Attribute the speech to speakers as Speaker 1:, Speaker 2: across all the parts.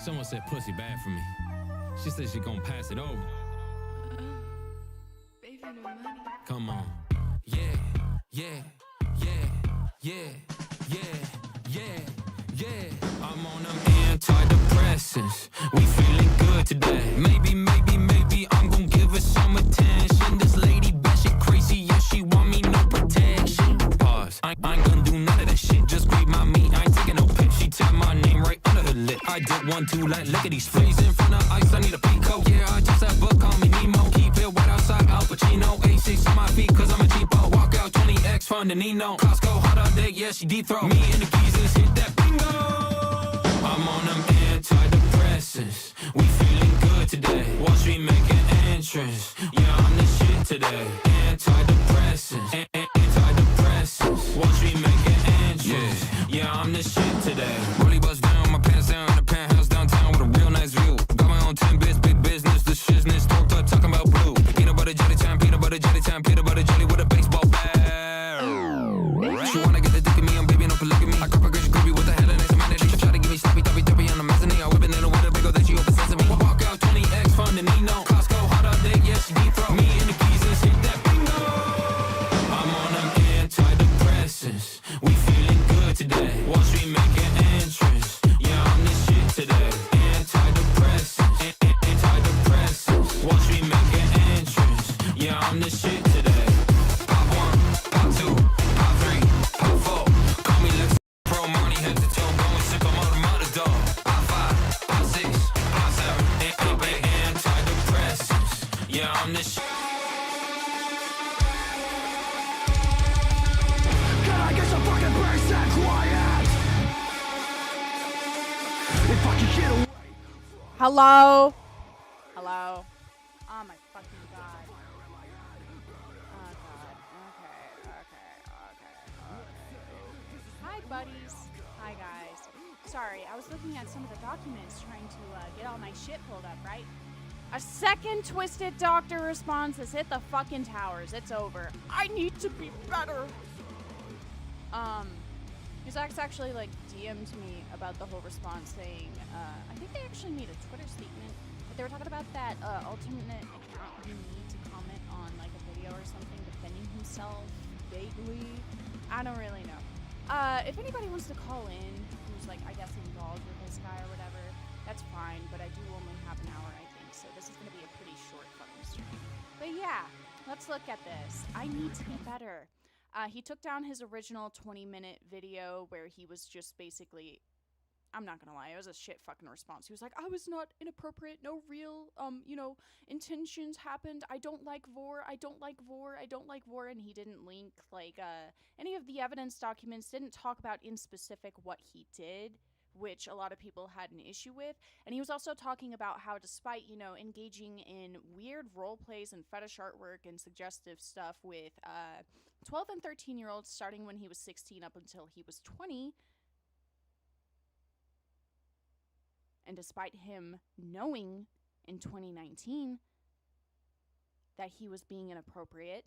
Speaker 1: Someone said pussy bad for me. She said she gon' pass it over.
Speaker 2: Baby, no money.
Speaker 1: Come on. Yeah, yeah, yeah, yeah, yeah, yeah, yeah. I'm on them antidepressants. We feeling good today. Maybe I'm gon' give her some attention. This lady batshit crazy, yeah, she want me no protection. Pause. I ain't gonna do none of that shit. Just grab my meat, I ain't taking no piss. She tap my name right under her lip. I did 1, 2, like lickety splits. In front of ice, I need a peacoat. Yeah, I just have book, call me Nemo. Keep it wet outside, Al Pacino. A6 on my feet, cause I'm a cheapo. Walk out 20X, find a Nino. Costco, hot all day, yeah, she deep throat. Me and the geezers hit that bingo. I'm on them antidepressants. We feeling good today. Wall Street make an entrance. Yeah, I'm the shit today. Antidepressants. Antidepressants. Wall Street make an entrance. Yeah, I'm the shit today. Rolly bust down, my pants down in the penthouse downtown with a real nice view. Got my own 10 bits, big business, the shizness. Talked up, talking about blue. Peanut butter jelly time, peanut butter jelly time, peanut butter jelly with a baseball bat. She wanna get the dick in me, I'm baby, no polygamy. I cop a girl, she creepy with the hell and humanity. She try to give me sloppy, toppy, toppy on the mezzanine. I whip it in the water, big ol' that she open sesame. Walk out 20X, find a Nino. Costco, hot all day, yeah, she deep throat. Me and the geezers hit that bingo. I'm on them antidepressants. We feeling good today. Wall Street make an entrance. Yeah, I'm the shit today. Antidepressants. Antidepressants. Wall Street make an entrance. Yeah, I'm the shit today. Pop 1, pop 2, pop 3, pop 4. Call me Lex Pro Money, head to toe, going sick, I'm out of mother dog. Pop 5, pop 6, pop 7, antidepressants. Yeah, I'm the shit.
Speaker 3: Can I get some fucking bass and quiet? If I can get away.
Speaker 4: Hello? Hello? Oh my fucking god. Oh god. Okay. Hi buddies. Hi guys. Sorry, I was looking at some of the documents trying to get all my shit pulled up, right? A second twisted doctor response has hit the fucking towers. It's over. I need to be better. His ex actually like DM'd me about the whole response saying, I think they actually made a Twitter statement, but they were talking about that alternate account you need to comment on like a video or something defending himself vaguely. I don't really know. If anybody wants to call in who's like, I guess involved with this guy or whatever, that's fine, but I do only have an hour, I think, so this is gonna be a pretty short fucking stream. But yeah, let's look at this. I need to be better. He took down his original 20-minute video where he was just basically, I'm not gonna lie, it was a shit fucking response. He was like, I was not inappropriate, no real, intentions happened. I don't like vor, I don't like vor, I don't like vor, and he didn't link, like, any of the evidence documents, didn't talk about in specific what he did, which a lot of people had an issue with. And he was also talking about how despite, engaging in weird role plays and fetish artwork and suggestive stuff with 12 and 13-year-olds starting when he was 16 up until he was 20, and despite him knowing in 2019 that he was being inappropriate,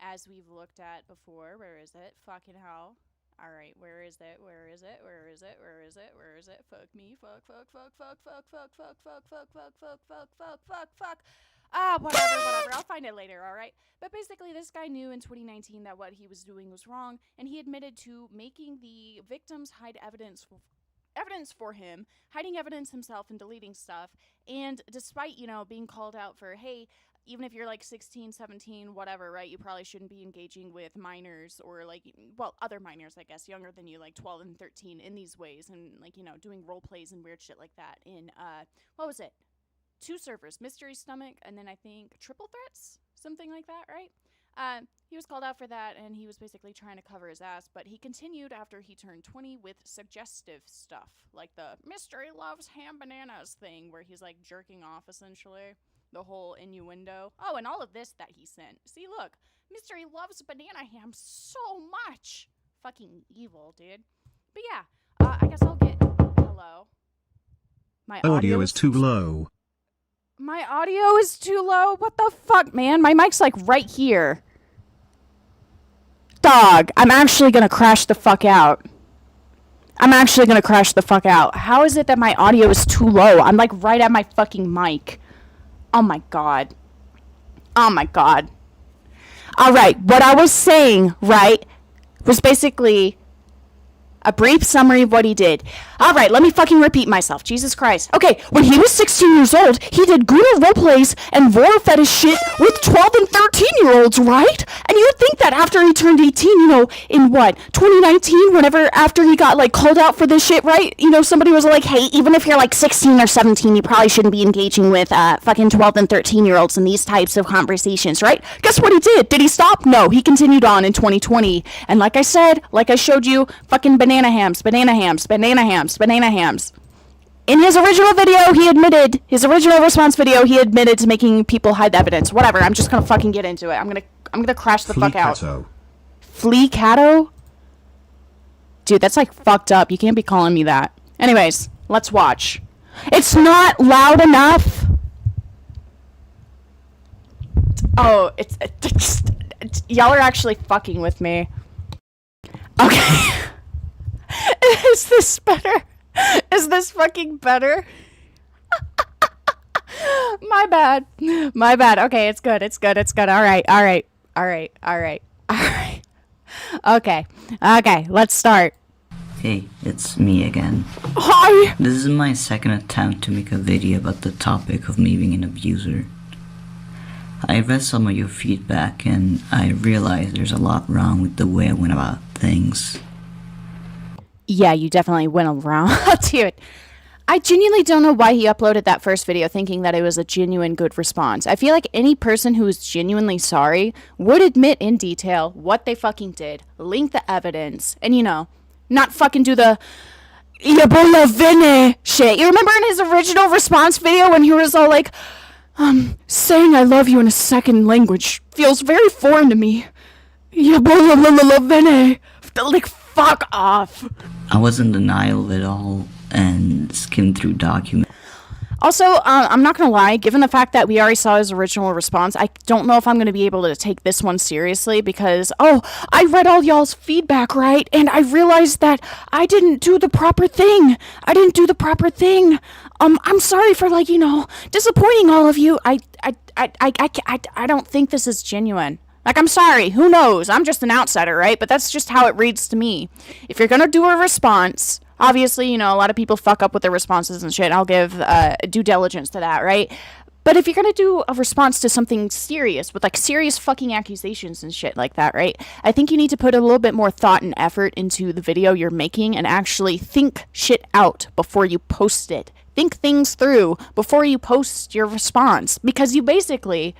Speaker 4: as we've looked at before, where is it? Fucking hell. Alright, where is it? Where is it? Where is it? Where is it? Where is it? Fuck me. Fuck. Whatever. I'll find it later, alright? But basically, this guy knew in 2019 that what he was doing was wrong, and he admitted to making the victims hide evidence for him, hiding evidence himself and deleting stuff. And despite, being called out for, hey, even if you're like 16, 17, whatever, right, you probably shouldn't be engaging with minors or like, well, other minors, I guess, younger than you, like 12 and 13 in these ways, and like, doing role plays and weird shit like that in, what was it? 2 servers, Mystery Stomach, and then I think Triple Threats, something like that, right? He was called out for that, and he was basically trying to cover his ass, but he continued after he turned 20 with suggestive stuff, like the Mystery Loves Ham Bananas thing, where he's like jerking off, essentially. The whole innuendo. Oh, and all of this that he sent. See, look. Mystery loves banana ham so much. Fucking evil, dude. But yeah, I guess I'll get... Hello? My
Speaker 5: audio is too low.
Speaker 4: My audio is too low? What the fuck, man? My mic's like right here. Dog, I'm actually gonna crash the fuck out. I'm actually gonna crash the fuck out. How is it that my audio is too low? I'm like right at my fucking mic. Oh my god. Oh my god. Alright, what I was saying, right, was basically a brief summary of what he did. Alright, let me fucking repeat myself. Jesus Christ. Okay, when he was 16 years old, he did Guru roleplays and vor fetish shit with 12 and 13-year-olds, right? And you would think that after he turned 18, you know, in what, 2019, whenever after he got, like, called out for this shit, right? You know, somebody was like, hey, even if you're, like, 16 or 17, you probably shouldn't be engaging with fucking 12 and 13-year-olds in these types of conversations, right? Guess what he did? Did he stop? No, he continued on in 2020. And like I said, like I showed you, fucking banana hams, banana hams, banana hams, banana hams. In his original video, he admitted, his original response video, he admitted to making people hide the evidence. Whatever, I'm just gonna fucking get into it. I'm gonna crash the fuck out. GoatCatto? Dude, that's like fucked up. You can't be calling me that. Anyways, let's watch. It's not loud enough. Oh, it's y'all are actually fucking with me. Okay. Is this better? Is this fucking better? My bad. My bad. Okay, it's good. It's good. It's good. All right. All right. All right. All right. All right. Okay. Okay, let's start.
Speaker 2: Hey, it's me again.
Speaker 4: Hi.
Speaker 2: This is my second attempt to make a video about the topic of me being an abuser. I read some of your feedback and I realized there's a lot wrong with the way I went about things.
Speaker 4: Yeah, you definitely went around. Dude, I genuinely don't know why he uploaded that first video thinking that it was a genuine good response. I feel like any person who is genuinely sorry would admit in detail what they fucking did, link the evidence, and, you know, not fucking do the Yabola Vene shit. You remember in his original response video when he was all like, saying I love you in a second language feels very foreign to me. Yabola Vene. Like, fuck off.
Speaker 2: I was in denial of it all and skimmed through documents.
Speaker 4: Also, I'm not gonna lie, given the fact that we already saw his original response, I don't know if I'm gonna be able to take this one seriously because, oh, I read all y'all's feedback, right? And I realized that I didn't do the proper thing. I didn't do the proper thing. I'm sorry for, like, you know, disappointing all of you. I don't think this is genuine. Like, I'm sorry, who knows? I'm just an outsider, right? But that's just how it reads to me. If you're gonna do a response, obviously, you know, a lot of people fuck up with their responses and shit. I'll give due diligence to that, right? But if you're gonna do a response to something serious, with, like, serious fucking accusations and shit like that, right? I think you need to put a little bit more thought and effort into the video you're making and actually think shit out before you post it. Think things through before you post your response. Because you basically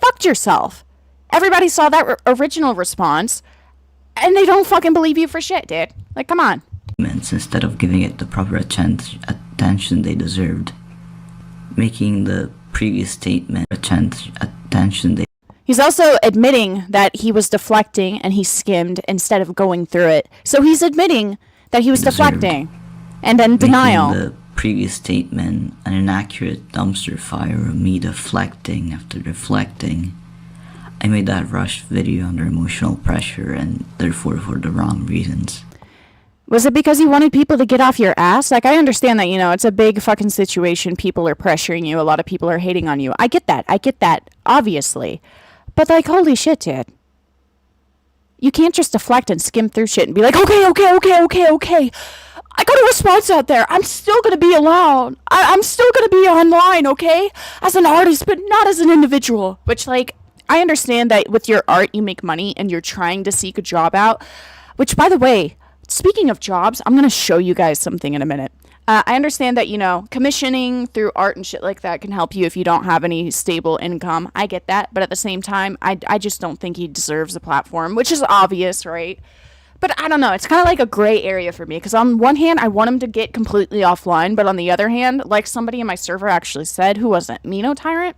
Speaker 4: fucked yourself. Everybody saw that original response, and they don't fucking believe you for shit, dude. Like, come on.
Speaker 2: Instead of giving it the proper attention they deserved. Making the previous statement attention they...
Speaker 4: He's also admitting that he was deflecting and he skimmed instead of going through it. So he's admitting that he was deflecting. And then denial.
Speaker 2: Making the previous statement an inaccurate dumpster fire of me deflecting after deflecting. I made that rushed video under emotional pressure and therefore for the wrong reasons.
Speaker 4: Was it because you wanted people to get off your ass? Like, I understand that, you know, it's a big fucking situation. People are pressuring you. A lot of people are hating on you. I get that, obviously. But, like, holy shit, dude. You can't just deflect and skim through shit and be like, okay. I got a response out there. I'm still going to be allowed. I'm still going to be online, okay? As an artist, but not as an individual. Which, like, I understand that with your art, you make money and you're trying to seek a job out. Which, by the way, speaking of jobs, I'm going to show you guys something in a minute. I understand that, you know, commissioning through art and shit like that can help you if you don't have any stable income. I get that. But at the same time, I just don't think he deserves a platform, which is obvious, right? But I don't know. It's kind of like a gray area for me. Because on one hand, I want him to get completely offline. But on the other hand, like somebody in my server actually said, who was it? Mino Tyrant?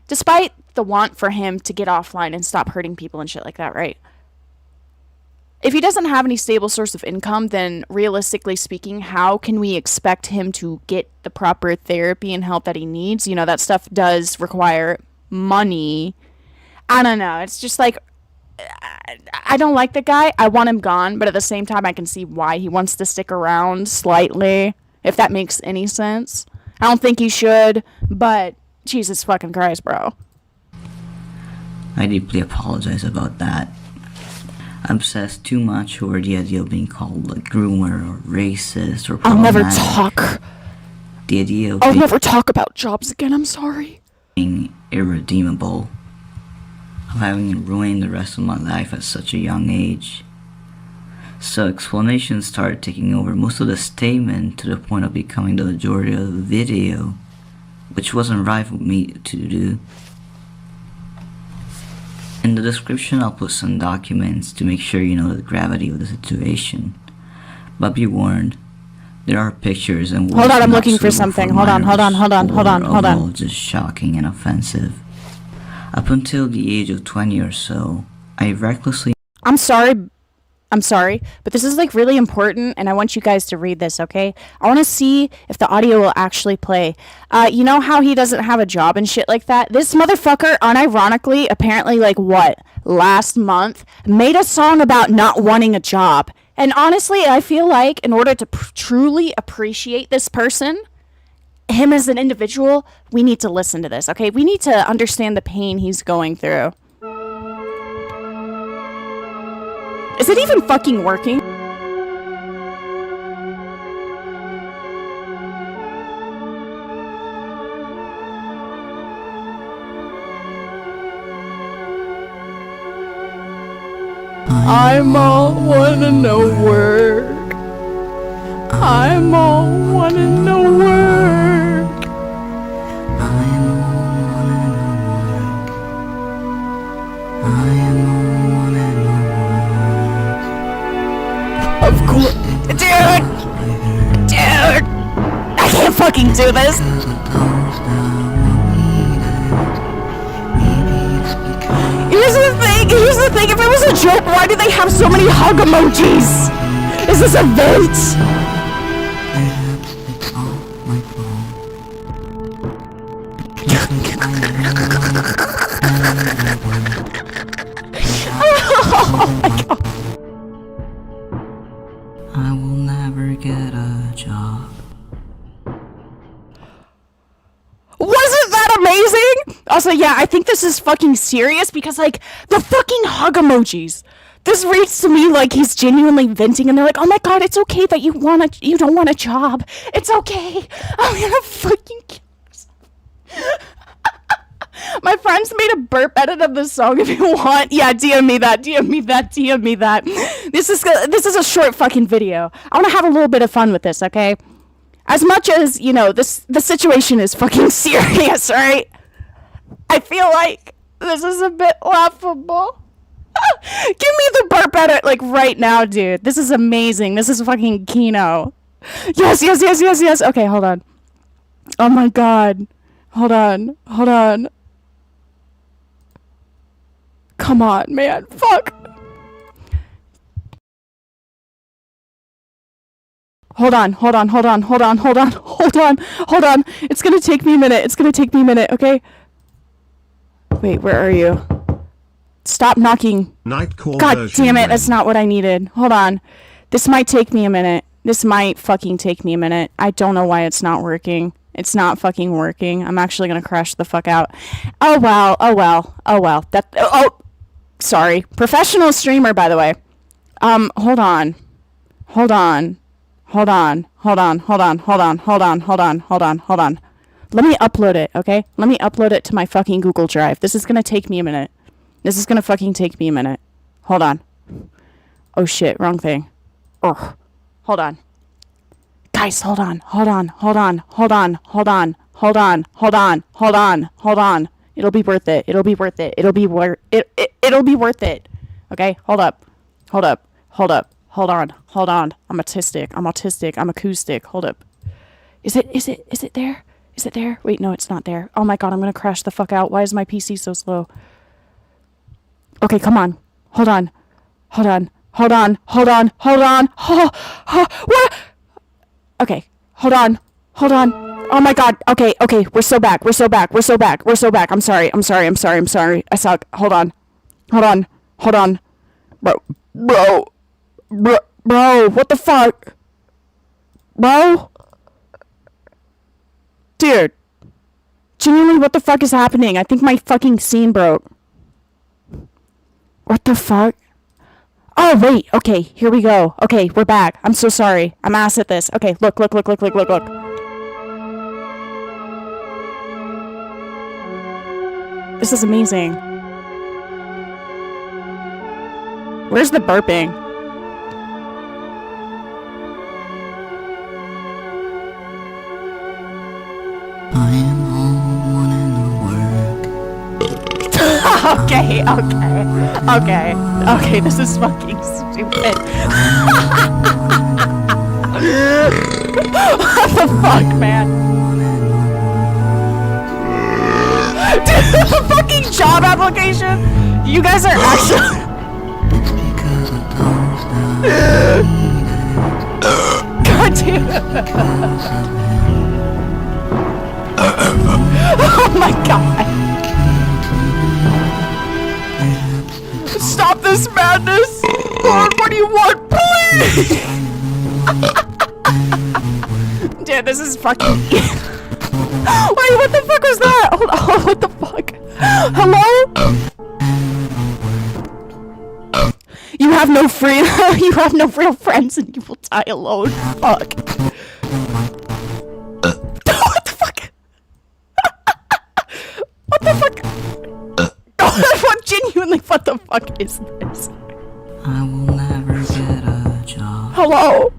Speaker 4: Despite the want for him to get offline and stop hurting people and shit like that, right? If he doesn't have any stable source of income, then realistically speaking, how can we expect him to get the proper therapy and help that he needs? You know, that stuff does require money. I don't know. It's just like, I don't like the guy. I want him gone, but at the same time, I can see why he wants to stick around slightly, if that makes any sense. I don't think he should, but Jesus fucking Christ, bro.
Speaker 2: I deeply apologize about that. I obsessed too much over the idea of being called a groomer or racist or problematic.
Speaker 4: I'll never talk.
Speaker 2: The idea of
Speaker 4: I'll never talk about jobs again, I'm sorry.
Speaker 2: being irredeemable, of having ruined the rest of my life at such a young age. So explanations started taking over most of the statement to the point of becoming the majority of the video, which wasn't right for me to do. In the description I'll put some documents to make sure you know the gravity of the situation. But be warned, there are pictures and words
Speaker 4: Hold on, I'm
Speaker 2: not
Speaker 4: looking for
Speaker 2: suitable
Speaker 4: something.
Speaker 2: for
Speaker 4: Hold on, hold on,
Speaker 2: minors
Speaker 4: hold on, hold
Speaker 2: or
Speaker 4: on, hold on.
Speaker 2: overall just shocking and offensive. Up until the age of 20 or so, I recklessly
Speaker 4: I'm sorry, but this is like really important, and I want you guys to read this, okay? I want to see if the audio will actually play. You know how he doesn't have a job and shit like that? This motherfucker, unironically, apparently, like what, last month, made a song about not wanting a job. And honestly, I feel like in order to truly appreciate this person, him as an individual, we need to listen to this, okay? We need to understand the pain he's going through. Is it even fucking working? I'm all wanna know work. I'm all wanna know work. Of course, dude, I can't fucking do this. Here's the thing, if it was a joke, why do they have so many hug emojis? Is this a vent?
Speaker 2: I will never get a job.
Speaker 4: Wasn't that amazing? Also, yeah, I think this is fucking serious because, like, the fucking hug emojis. This reads to me like he's genuinely venting, and they're like, "Oh my god, it's okay that you don't want a job. It's okay. I'm gonna fucking kill myself." My friends made a burp edit of this song. If you want, yeah, DM me that. This is a short fucking video. I want to have a little bit of fun with this, okay? As much as, you know, the situation is fucking serious, right? I feel like this is a bit laughable. Give me the burp edit, like, right now, dude. This is amazing. This is fucking Kino. Yes. Okay, hold on. Oh my god. Hold on. Come on, man. Fuck. Hold on. It's gonna take me a minute. Okay? Wait, where are you? Stop knocking.
Speaker 5: Night call
Speaker 4: God
Speaker 5: version
Speaker 4: damn it,
Speaker 5: ready.
Speaker 4: that's not what I needed. Hold on. This might take me a minute. This might fucking take me a minute. I don't know why it's not working. It's not fucking working. I'm actually gonna crash the fuck out. Oh well. Sorry. Professional streamer, by the way. Hold on. Let me upload it, okay? Let me upload it to my fucking Google Drive. This is gonna take me a minute. Hold on. Oh shit, wrong thing. Ugh. Hold on. Guys, hold on. It'll be worth it. It'll be worth it. Okay, hold up. Hold on. I'm autistic. I'm acoustic. Hold up. Is it there? Is it there? Wait, no, it's not there. Oh my god, I'm gonna crash the fuck out. Why is my PC so slow? Okay, come on. Hold on. What? Okay, hold on. Oh my god. Okay. We're so back. I'm sorry. I suck. Hold on. Hold on. Bro, what the fuck? Bro? Dude. Genuinely, what the fuck is happening? I think my fucking scene broke. What the fuck? Oh, wait. Okay, here we go. Okay, we're back. I'm so sorry. I'm ass at this. Okay, look. This is amazing. Where's the burping?
Speaker 2: I am all one in the work.
Speaker 4: Okay, this is fucking stupid. What the fuck, man? Dude, the fucking job application? You guys are actually... God damn it. Oh my god. Stop this madness! Lord, what do you want, please? Dude, this is fucking... Wait, what the fuck was that? Hold on, what the fuck? Hello? You have no you have no real friends and you will die alone. Fuck. What the fuck? What the fuck? What genuinely, what the fuck is this?
Speaker 2: I will never get a job.
Speaker 4: Hello?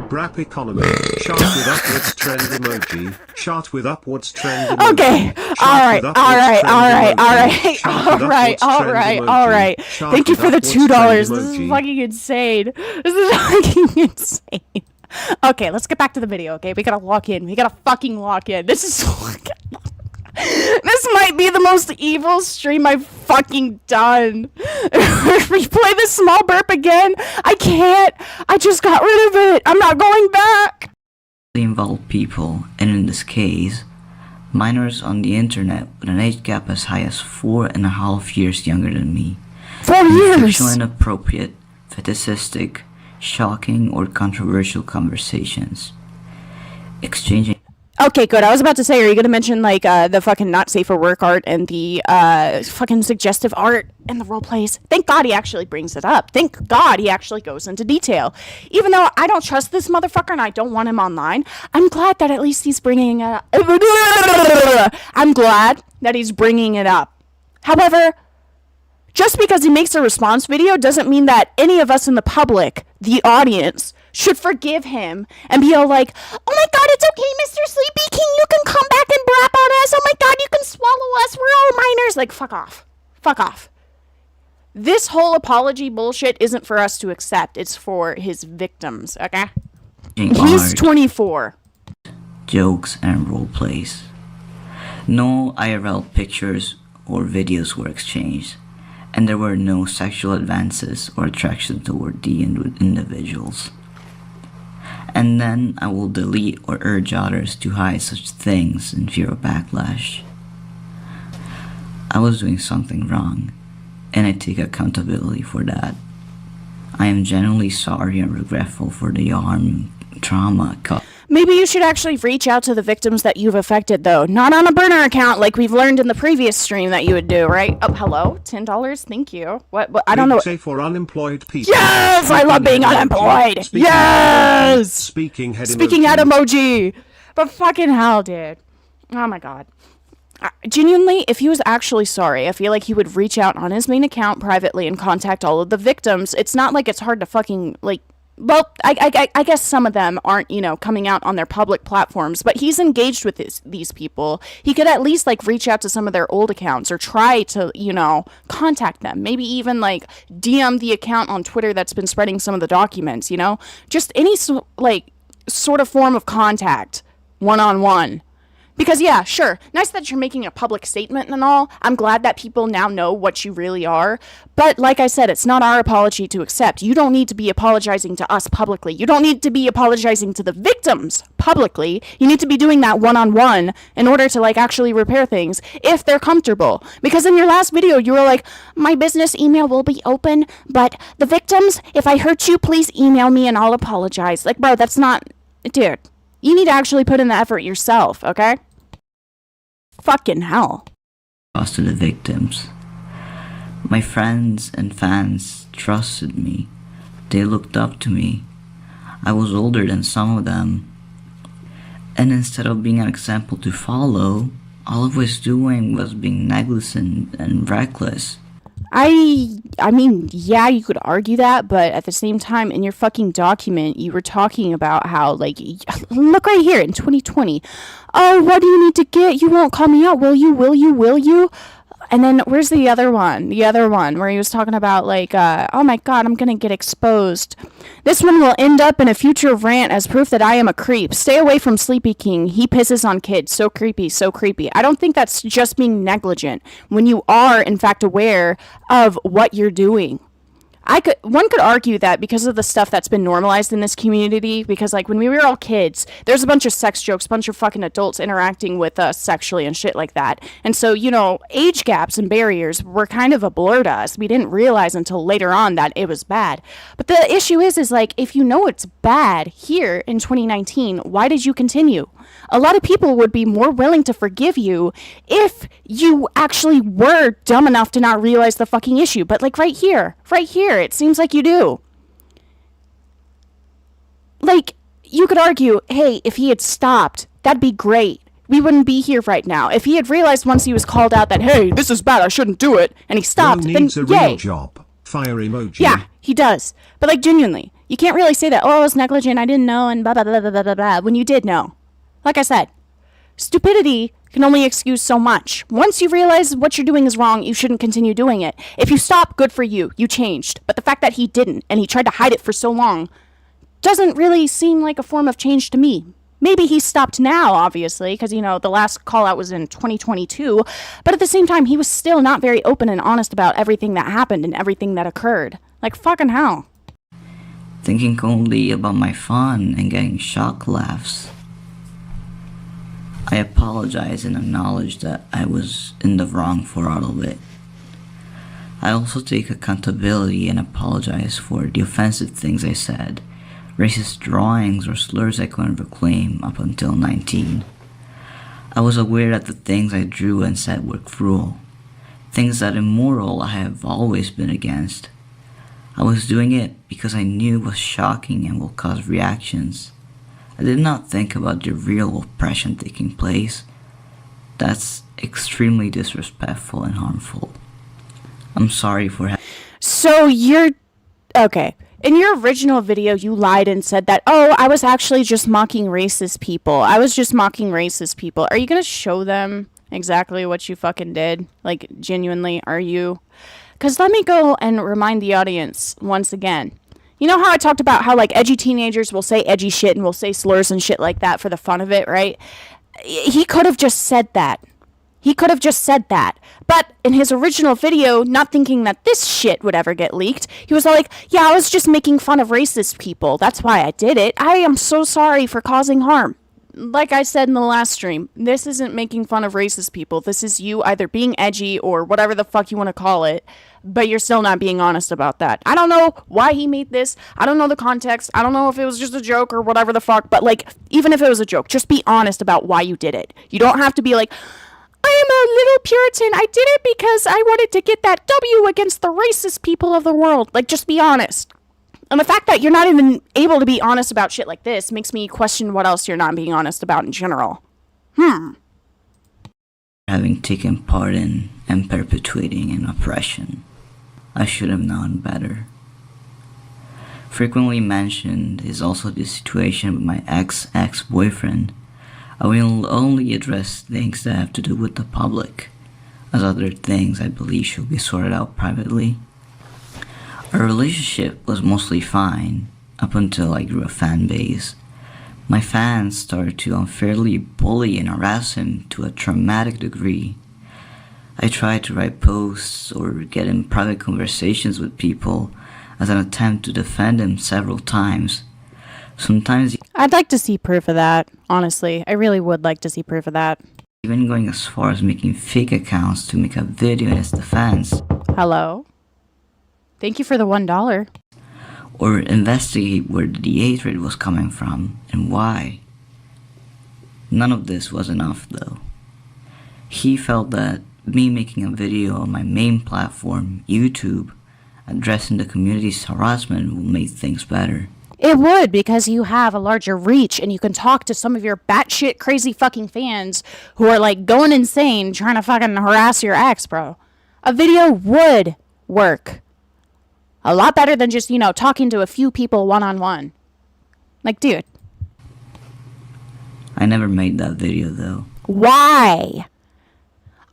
Speaker 5: Brap economy. Chart with upwards trend emoji. Chart with upwards trend emoji.
Speaker 4: Okay. Alright. Thank you for the $2. This is fucking insane. This is fucking insane. Okay, let's get back to the video, okay? We gotta lock in. We gotta fucking lock in. This is fucking... This might be the most evil stream I've fucking done. Replay this small burp again. I can't. I just got rid of it. I'm not going back.
Speaker 2: Involved people, and in this case, minors on the internet with an age gap as high as 4.5 years younger than me.
Speaker 4: 4 years.
Speaker 2: Sexual inappropriate, fetishistic, shocking, or controversial conversations. Exchanging.
Speaker 4: Okay, good. I was about to say, are you gonna mention like the fucking not safe for work art and the fucking suggestive art and the role plays? Thank God he actually brings it up. Thank God he actually goes into detail. Even though I don't trust this motherfucker and I don't want him online, I'm glad that at least he's bringing it up. I'm glad that he's bringing it up. However, just because he makes a response video doesn't mean that any of us in the public, the audience, should forgive him and be all like, oh my god, it's okay, Mr. Sleepy King, you can come back and brap on us, oh my god, you can swallow us, we're all minors. Like, fuck off. Fuck off. This whole apology bullshit isn't for us to accept, it's for his victims, okay? He's 24.
Speaker 2: Jokes and role plays. No IRL pictures or videos were exchanged, and there were no sexual advances or attraction toward the individuals. And then I will delete or urge others to hide such things in fear of backlash. I was doing something wrong, and I take accountability for that. I am genuinely sorry and regretful for the harm and trauma caused.
Speaker 4: Maybe you should actually reach out to the victims that you've affected, though. Not on a burner account like we've learned in the previous stream that you would do, right? Oh, hello? $10? Thank you. What I don't know.
Speaker 5: Say for unemployed people.
Speaker 4: Yes! I love being unemployed! Yes!
Speaker 5: Speaking head
Speaker 4: emoji. But fucking hell, dude. Oh my god. Genuinely, if he was actually sorry, I feel like he would reach out on his main account privately and contact all of the victims. It's not like it's hard to fucking, like... Well, I guess some of them aren't, you know, coming out on their public platforms, but he's engaged with these people. He could at least, like, reach out to some of their old accounts or try to, you know, contact them. Maybe even, like, DM the account on Twitter that's been spreading some of the documents, you know? Just any, like, sort of form of contact, one-on-one, Because, yeah, sure, nice that you're making a public statement and all. I'm glad that people now know what you really are. But, like I said, it's not our apology to accept. You don't need to be apologizing to us publicly. You don't need to be apologizing to the victims publicly. You need to be doing that one-on-one in order to, like, actually repair things if they're comfortable. Because in your last video, you were like, my business email will be open, but the victims, if I hurt you, please email me and I'll apologize. Like, bro, that's not... Dude, you need to actually put in the effort yourself, okay? Fucking hell.
Speaker 2: To the victims. My friends and fans trusted me. They looked up to me. I was older than some of them. And instead of being an example to follow, all I was doing was being negligent and reckless.
Speaker 4: I mean, yeah, you could argue that, but at the same time, in your fucking document, you were talking about how, like, look right here in 2020. Oh, what do you need to get? You won't call me out, will you? Will you? Will you? And then where's the other one? The other one where he was talking about, like, oh my god, I'm gonna get exposed. This one will end up in a future rant as proof that I am a creep. Stay away from Sleepy King. He pisses on kids. So creepy, so creepy. I don't think that's just being negligent when you are, in fact, aware of what you're doing. One could argue that because of the stuff that's been normalized in this community, because, like, when we were all kids, there's a bunch of sex jokes, a bunch of fucking adults interacting with us sexually and shit like that. And so, you know, age gaps and barriers were kind of a blur to us. We didn't realize until later on that it was bad. But the issue is like, if you know it's bad here in 2019, why did you continue? A lot of people would be more willing to forgive you if you actually were dumb enough to not realize the fucking issue. But, like, right here, it seems like you do. Like, you could argue, hey, if he had stopped, that'd be great. We wouldn't be here right now. If he had realized once he was called out that, hey, this is bad, I shouldn't do it, and he stopped,
Speaker 5: Bro
Speaker 4: then
Speaker 5: needs a
Speaker 4: yay.
Speaker 5: real job. Fire emoji.
Speaker 4: Yeah, he does. But, like, genuinely, you can't really say that, oh, I was negligent, I didn't know, and blah, blah, blah, blah, blah, blah, blah, when you did know. Like I said, stupidity can only excuse so much. Once you realize what you're doing is wrong, you shouldn't continue doing it. If you stop, good for you. You changed. But the fact that he didn't, and he tried to hide it for so long, doesn't really seem like a form of change to me. Maybe he stopped now, obviously, because, you know, the last call out was in 2022. But at the same time, he was still not very open and honest about everything that happened and everything that occurred. Like, fucking hell.
Speaker 2: Thinking only about my fun and getting shock laughs. I apologize and acknowledge that I was in the wrong for all of it. I also take accountability and apologize for the offensive things I said, racist drawings or slurs I couldn't reclaim up until 19. I was aware that the things I drew and said were cruel, things that immoral I have always been against. I was doing it because I knew it was shocking and will cause reactions. I did not think about the real oppression taking place. That's extremely disrespectful and harmful. I'm sorry for
Speaker 4: So you're... Okay. In your original video, you lied and said that, oh, I was actually just mocking racist people. Are you going to show them exactly what you fucking did? Like, genuinely, are you? Because let me go and remind the audience once again. You know how I talked about how, like, edgy teenagers will say edgy shit and will say slurs and shit like that for the fun of it, right? He could have just said that. But in his original video, not thinking that this shit would ever get leaked, he was all like, yeah, I was just making fun of racist people. That's why I did it. I am so sorry for causing harm. Like I said in the last stream, this isn't making fun of racist people. This is you either being edgy or whatever the fuck you want to call it, but you're still not being honest about that. I don't know why he made this. I don't know the context. I don't know if it was just a joke or whatever the fuck, but, like, even if it was a joke, just be honest about why you did it. You don't have to be like, I am a little Puritan. I did it because I wanted to get that W against the racist people of the world. Like, just be honest. And the fact that you're not even able to be honest about shit like this makes me question what else you're not being honest about in general.
Speaker 2: having taken part in and perpetuating an oppression. I should have known better. Frequently mentioned is also the situation with my ex-boyfriend. I will only address things that have to do with the public, as other things I believe should be sorted out privately. Our relationship was mostly fine up until I grew a fan base, My fans started to unfairly bully and harass him to a traumatic degree. I tried to write posts or get in private conversations with people as an attempt to defend him several times. Sometimes
Speaker 4: I'd like to see proof of that, honestly. I really would like to see proof of that.
Speaker 2: even going as far as making fake accounts to make a video in his defense.
Speaker 4: Hello? Thank you for the $1.
Speaker 2: Or investigate where the hatred was coming from and why. None of this was enough though. He felt that me making a video on my main platform, YouTube, addressing the community's harassment will make things better.
Speaker 4: It would, because you have a larger reach and you can talk to some of your batshit crazy fucking fans who are like going insane trying to fucking harass your ex, bro. A video would work. A lot better than just, talking to a few people one-on-one. Like, dude.
Speaker 2: I never made that video though.
Speaker 4: Why?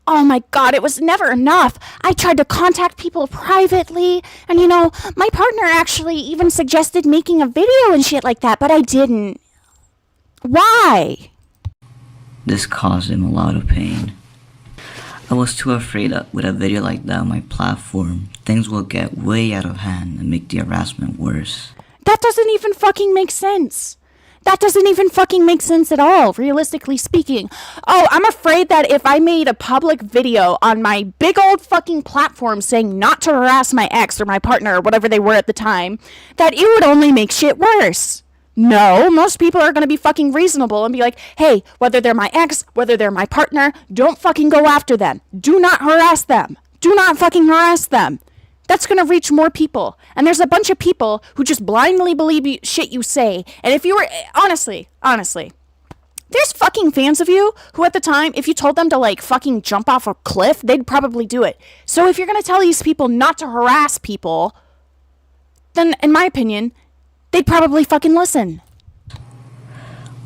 Speaker 4: Oh my god, it was never enough. I tried to contact people privately, and my partner actually even suggested making a video and shit like that, but I didn't. Why?
Speaker 2: This caused him a lot of pain. I was too afraid that with a video like that on my platform, things will get way out of hand and make the harassment worse.
Speaker 4: That doesn't even fucking make sense. That doesn't even fucking make sense at all, realistically speaking. Oh, I'm afraid that if I made a public video on my big old fucking platform saying not to harass my ex or my partner or whatever they were at the time, that it would only make shit worse. No, most people are going to be fucking reasonable and be like, hey, whether they're my ex, whether they're my partner, don't fucking go after them. Do not harass them. Do not fucking harass them. That's going to reach more people. And there's a bunch of people who just blindly believe shit you say. And if you were, honestly, there's fucking fans of you who at the time, if you told them to like fucking jump off a cliff, they'd probably do it. So if you're going to tell these people not to harass people, then in my opinion, they'd probably fucking listen.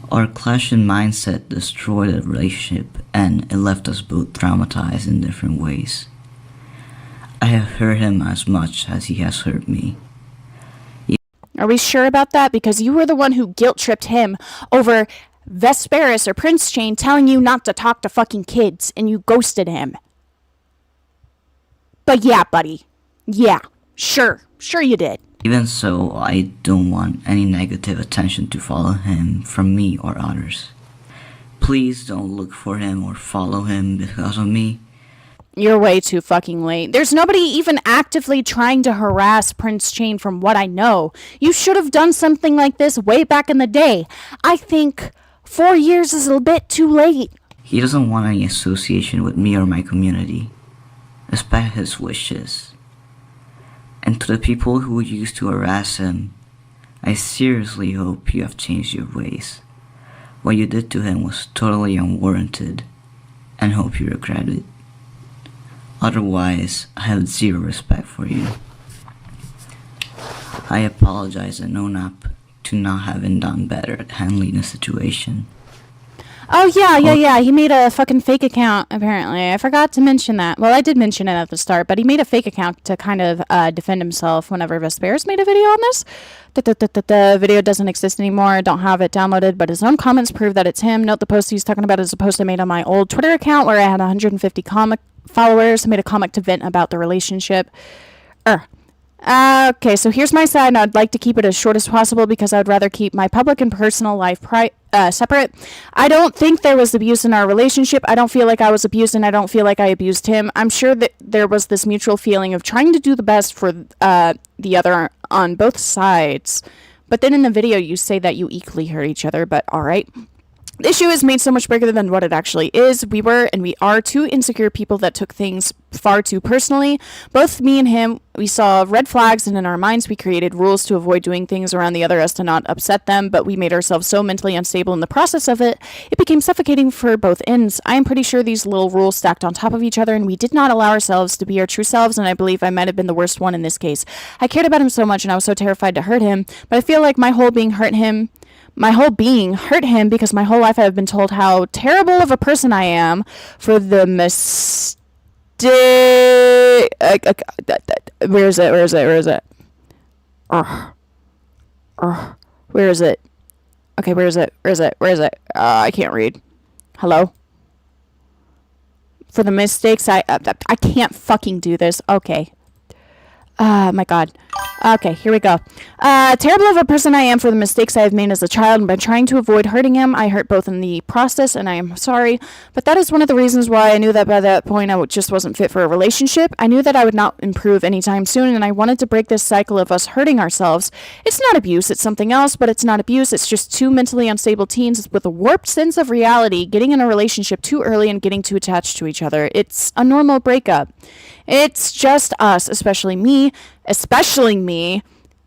Speaker 2: Our clash in mindset destroyed the relationship and it left us both traumatized in different ways. I have hurt him as much as he has hurt me.
Speaker 4: Are we sure about that? Because you were the one who guilt-tripped him over Vesperis or Prince Chain telling you not to talk to fucking kids, and you ghosted him. But yeah, buddy. Yeah, sure you did.
Speaker 2: Even so, I don't want any negative attention to follow him from me or others. Please don't look for him or follow him because of me.
Speaker 4: You're way too fucking late. There's nobody even actively trying to harass Prince Chain from what I know. You should have done something like this way back in the day. I think 4 years is a bit too late.
Speaker 2: He doesn't want any association with me or my community. Respect his wishes. And to the people who used to harass him, I seriously hope you have changed your ways. What you did to him was totally unwarranted, and hope you regret it. Otherwise, I have zero respect for you. I apologize and own up to not having done better at handling the situation.
Speaker 4: Oh, yeah. He made a fucking fake account, apparently. I forgot to mention that. Well, I did mention it at the start, but he made a fake account to kind of defend himself whenever Vesperis made a video on this. The video doesn't exist anymore. Don't have it downloaded, but his own comments prove that it's him. Note the post he's talking about is a post I made on my old Twitter account where I had 150 comic followers. I made a comic to vent about the relationship. Okay, so here's my side, and I'd like to keep it as short as possible because I'd rather keep my public and personal life separate. I don't think there was abuse in our relationship. I don't feel like I was abused, and I don't feel like I abused him. I'm sure that there was this mutual feeling of trying to do the best for the other on both sides. But then in the video, you say that you equally hurt each other, but alright. The issue is made so much bigger than what it actually is. We were and we are two insecure people that took things far too personally. Both me and him, we saw red flags, and in our minds we created rules to avoid doing things around the other as to not upset them, but we made ourselves so mentally unstable in the process of it, it became suffocating for both ends. I am pretty sure these little rules stacked on top of each other, and we did not allow ourselves to be our true selves, and I believe I might have been the worst one in this case. I cared about him so much, and I was so terrified to hurt him, but I feel like my whole being hurt him because my whole life I have been told how terrible of a person I am for the mistake. Where is it? Where is it? Okay, where is it? I can't read. Hello? For the mistakes, I can't fucking do this. Okay. My God. Okay, here we go. Terrible of a person I am for the mistakes I have made as a child, and by trying to avoid hurting him, I hurt both in the process, and I am sorry. But that is one of the reasons why I knew that by that point I just wasn't fit for a relationship. I knew that I would not improve anytime soon, and I wanted to break this cycle of us hurting ourselves. It's not abuse, it's something else, but it's not abuse. It's just two mentally unstable teens with a warped sense of reality getting in a relationship too early and getting too attached to each other. It's a normal breakup. It's just us, especially me,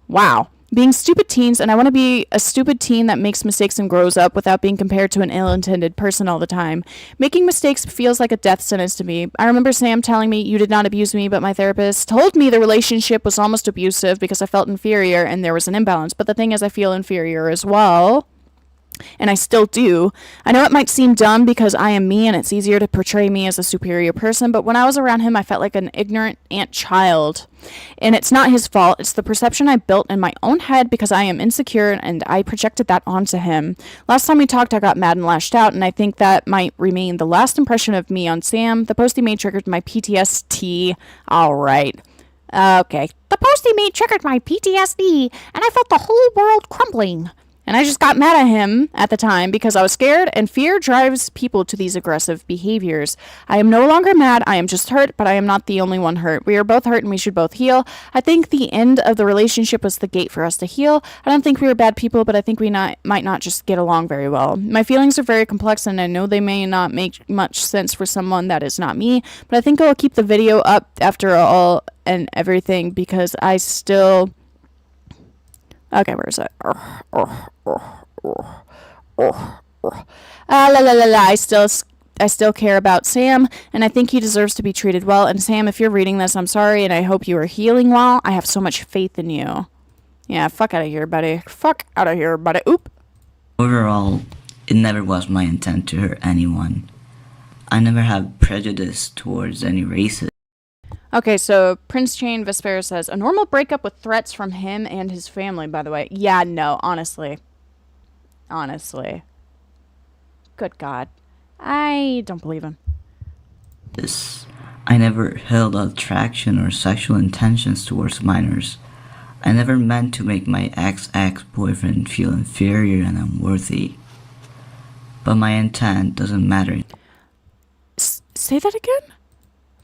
Speaker 4: wow, being stupid teens, and I want to be a stupid teen that makes mistakes and grows up without being compared to an ill-intended person all the time. Making mistakes feels like a death sentence to me. I remember Sam telling me, "You did not abuse me," but my therapist told me the relationship was almost abusive because I felt inferior and there was an imbalance. But the thing is, I feel inferior as well. And I still do. I know it might seem dumb because I am me and it's easier to portray me as a superior person, but when I was around him, I felt like an ignorant ant child. And it's not his fault. It's the perception I built in my own head because I am insecure and I projected that onto him. Last time we talked, I got mad and lashed out, and I think that might remain the last impression of me on Sam. The post he made triggered my PTSD. All right. Okay. The post he made triggered my PTSD, and I felt the whole world crumbling. And I just got mad at him at the time because I was scared, and fear drives people to these aggressive behaviors. I am no longer mad. I am just hurt, but I am not the only one hurt. We are both hurt and we should both heal. I think the end of the relationship was the gate for us to heal. I don't think we were bad people, but I think we might not just get along very well. My feelings are very complex, and I know they may not make much sense for someone that is not me, but I think I'll keep the video up after all and everything because I still... Okay, where is it? I still care about Sam, and I think he deserves to be treated well. And Sam, if you're reading this, I'm sorry, and I hope you are healing well. I have so much faith in you. Yeah, fuck out of here, buddy. Fuck out of here, buddy. Oop.
Speaker 2: Overall, it never was my intent to hurt anyone. I never had prejudice towards any races.
Speaker 4: Okay, so Prince Chain Vesper says, a normal breakup with threats from him and his family, by the way. Yeah, no, honestly. Good God. I don't believe him.
Speaker 2: I never held attraction or sexual intentions towards minors. I never meant to make my ex-boyfriend feel inferior and unworthy. But my intent doesn't matter.
Speaker 4: Say that again?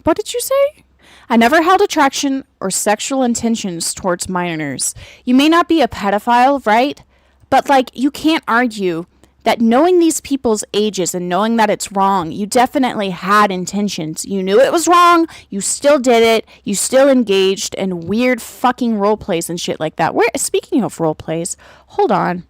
Speaker 4: What did you say? I never held attraction or sexual intentions towards minors. You may not be a pedophile, right? But, like, you can't argue that knowing these people's ages and knowing that it's wrong, you definitely had intentions. You knew it was wrong, you still did it, you still engaged in weird fucking role plays and shit like that. Speaking of role plays, hold on.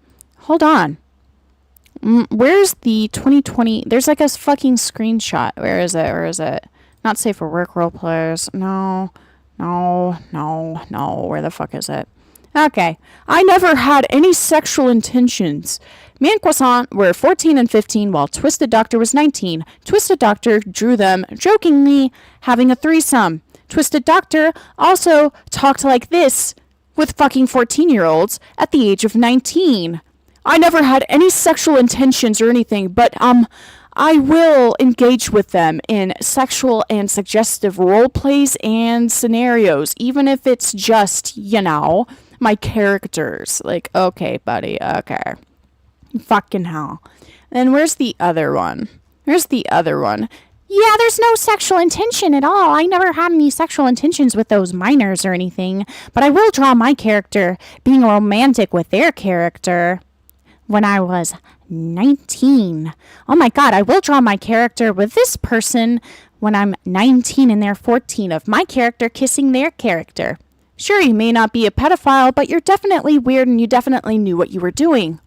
Speaker 4: Where's the 2020? There's like a fucking screenshot. Where is it? Not safe for work role players. No. Where the fuck is it? Okay. I never had any sexual intentions. Me and Croissant were 14 and 15 while Twisted Doctor was 19. Twisted Doctor drew them, jokingly, having a threesome. Twisted Doctor also talked like this with fucking 14-year-olds at the age of 19. I never had any sexual intentions or anything, but, I will engage with them in sexual and suggestive role plays and scenarios, even if it's just, my characters. Like, okay, buddy, okay. Fucking hell. And where's the other one? Yeah, there's no sexual intention at all. I never had any sexual intentions with those minors or anything, but I will draw my character being romantic with their character when I was 19. Oh my God, I will draw my character with this person when I'm 19 and they're 14 of my character kissing their character. Sure, you may not be a pedophile, but you're definitely weird and you definitely knew what you were doing.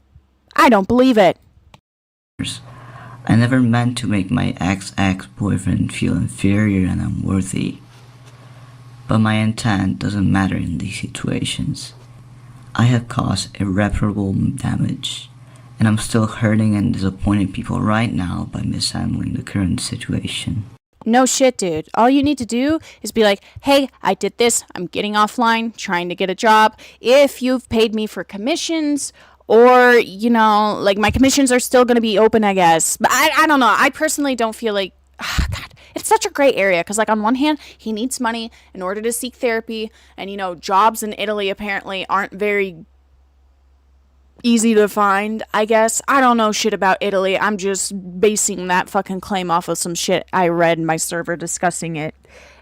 Speaker 4: I don't believe it.
Speaker 2: I never meant to make my ex-boyfriend feel inferior and unworthy. But my intent doesn't matter in these situations. I have caused irreparable damage. And I'm still hurting and disappointing people right now by mishandling the current situation.
Speaker 4: No shit, dude. All you need to do is be like, hey, I did this. I'm getting offline, trying to get a job. If you've paid me for commissions or, you know, like my commissions are still going to be open, I guess. But I don't know. I personally don't feel like, God, it's such a gray area because, like, on one hand, he needs money in order to seek therapy, and, you know, jobs in Italy apparently aren't very easy to find, I guess. I don't know shit about Italy. I'm just basing that fucking claim off of some shit I read in my server discussing it.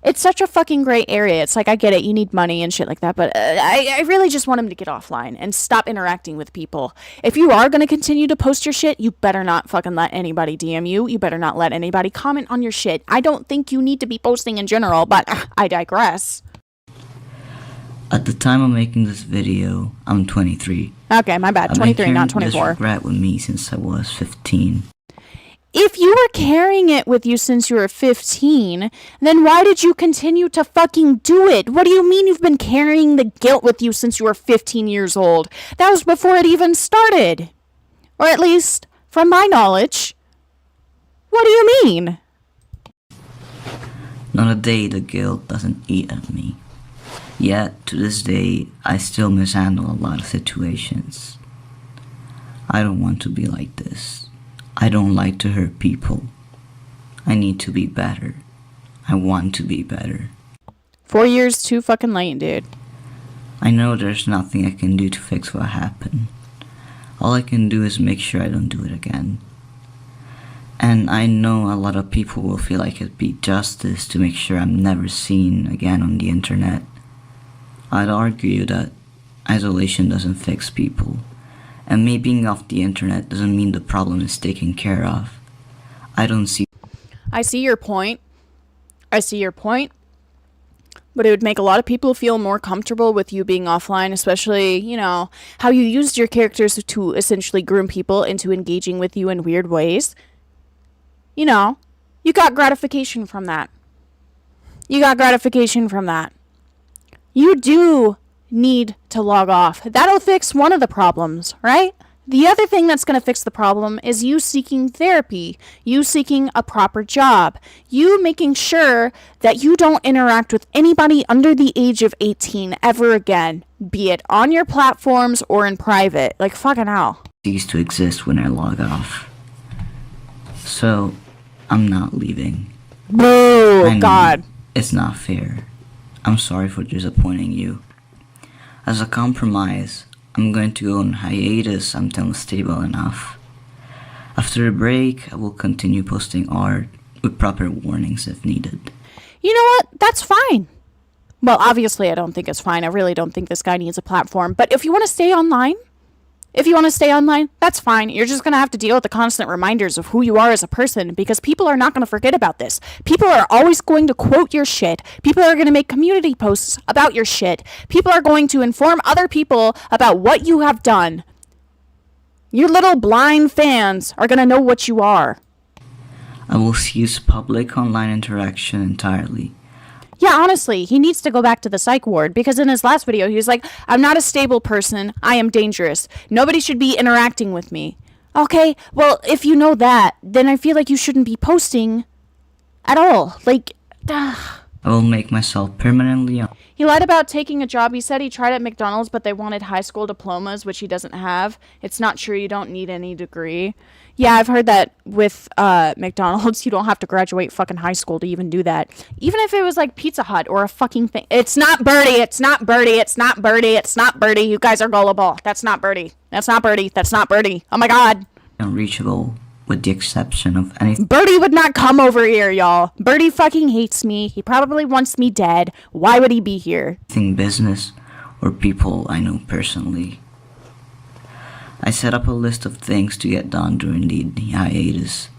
Speaker 4: It's such a fucking gray area. It's like, I get it, you need money and shit like that, but I really just want him to get offline and stop interacting with people. If you are going to continue to post your shit, you better not fucking let anybody DM you. You better not let anybody comment on your shit. I don't think you need to be posting in general, but I digress.
Speaker 2: At the time of making this video, I'm 23.
Speaker 4: Okay, my bad. 23, not 24.
Speaker 2: This regret with me since I was 15.
Speaker 4: If you were carrying it with you since you were 15, then why did you continue to fucking do it? What do you mean you've been carrying the guilt with you since you were 15 years old? That was before it even started. Or at least, from my knowledge. What do you mean?
Speaker 2: Not a day the guilt doesn't eat at me. Yet, to this day, I still mishandle a lot of situations. I don't want to be like this. I don't like to hurt people. I need to be better. I want to be better.
Speaker 4: 4 years too fucking late, dude.
Speaker 2: I know there's nothing I can do to fix what happened. All I can do is make sure I don't do it again. And I know a lot of people will feel like it'd be justice to make sure I'm never seen again on the internet. I'd argue that isolation doesn't fix people, and me being off the internet doesn't mean the problem is taken care of. I see your point. But it would make a lot of people feel more comfortable with you being offline, especially, you know, how you used your characters to essentially groom people into engaging with you in weird ways. You know, you got gratification from that. You do need to log off. That'll fix one of the problems, right? The other thing that's going to fix the problem is you seeking therapy, you seeking a proper job, you making sure that you don't interact with anybody under the age of 18 ever again, be it on your platforms or in private. Like, fucking hell. Cease to exist when I log off. So, I'm not leaving.
Speaker 4: Boo! God.
Speaker 2: It's not fair. I'm sorry for disappointing you. As a compromise, I'm going to go on hiatus until I'm stable enough. After a break, I will continue posting art with proper warnings if needed.
Speaker 4: You know what? That's fine. Well, obviously I don't think it's fine. I really don't think this guy needs a platform. But if you want to stay online, that's fine. You're just going to have to deal with the constant reminders of who you are as a person, because people are not going to forget about this. People are always going to quote your shit. People are going to make community posts about your shit. People are going to inform other people about what you have done. Your little blind fans are going to know what you are.
Speaker 2: I will cease public online interaction entirely.
Speaker 4: Yeah, honestly, he needs to go back to the psych ward, because in his last video, he was like, I'm not a stable person. I am dangerous. Nobody should be interacting with me. Okay, well, if you know that, then I feel like you shouldn't be posting at all. Like,
Speaker 2: I will make myself permanently on.
Speaker 4: He lied about taking a job. He said he tried at McDonald's, but they wanted high school diplomas, which he doesn't have. It's not true. You don't need any degree. Yeah, I've heard that with McDonald's, you don't have to graduate fucking high school to even do that. Even if it was like Pizza Hut or a fucking thing. It's not Birdie. You guys are gullible. That's not Birdie. Oh my God.
Speaker 2: Unreachable, with the exception of anything.
Speaker 4: Birdie would not come over here, y'all. Birdie fucking hates me. He probably wants me dead. Why would he be here?
Speaker 2: Business or people I know personally. I set up a list of things to get done during the hiatus,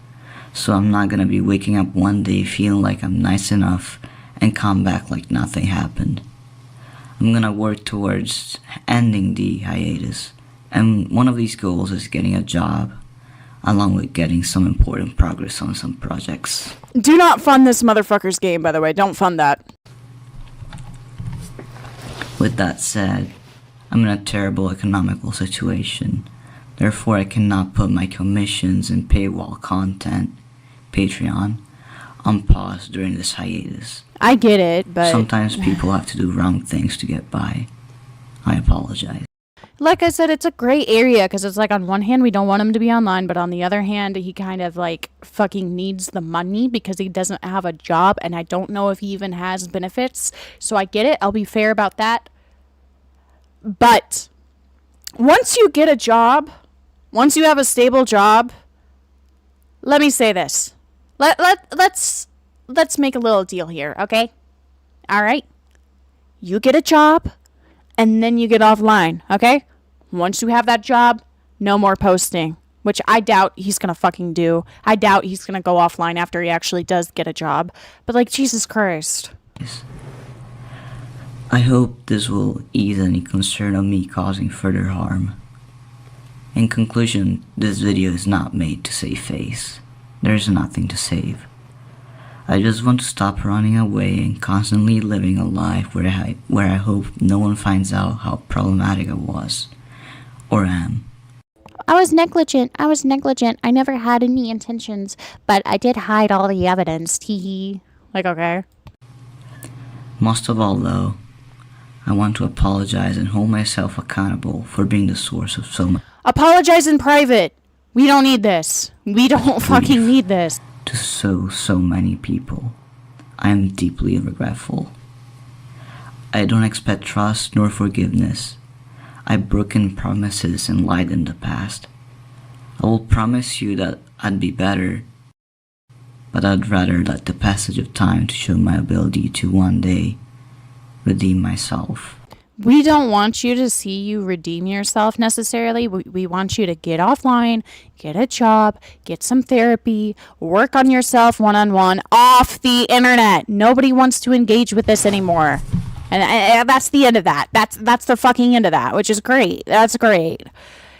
Speaker 2: so I'm not gonna be waking up one day feeling like I'm nice enough and come back like nothing happened. I'm gonna work towards ending the hiatus, and one of these goals is getting a job, along with getting some important progress on some projects.
Speaker 4: Do not fund this motherfucker's game, by the way. Don't fund that.
Speaker 2: With that said, I'm in a terrible economical situation. Therefore, I cannot put my commissions and paywall content, Patreon, on pause during this hiatus.
Speaker 4: I get it, but
Speaker 2: sometimes people have to do wrong things to get by. I apologize.
Speaker 4: like I said, it's a gray area because it's like on one hand we don't want him to be online, but on the other hand he kind of like fucking needs the money because he doesn't have a job, and I don't know if he even has benefits. So I get it. I'll be fair about that. But once you get a job, once you have a stable job, let me say this. Let's make a little deal here, okay? All right. You get a job and then you get offline, okay? Once you have that job, no more posting, which I doubt he's going to fucking do. I doubt he's going to go offline after he actually does get a job. But like, Jesus Christ.
Speaker 2: I hope this will ease any concern of me causing further harm. In conclusion, this video is not made to save face. There is nothing to save. I just want to stop running away and constantly living a life where I hope no one finds out how problematic I was. Or am.
Speaker 6: I was negligent. I never had any intentions, but I did hide all the evidence. Tee.
Speaker 4: Like, okay.
Speaker 2: Most of all though, I want to apologize and hold myself accountable for being the source of so much.
Speaker 4: Apologize in private. We don't need this. We don't fucking need this.
Speaker 2: To so many people. I am deeply regretful. I don't expect trust nor forgiveness. I've broken promises and lied in the past. I will promise you that I'd be better, but I'd rather let the passage of time to show my ability to one day redeem myself.
Speaker 4: We don't want you to see you redeem yourself necessarily. We want you to get offline, get a job, get some therapy, work on yourself one-on-one off the internet. Nobody wants to engage with this anymore. And that's the end of that. That's the fucking end of that, which is great. That's great.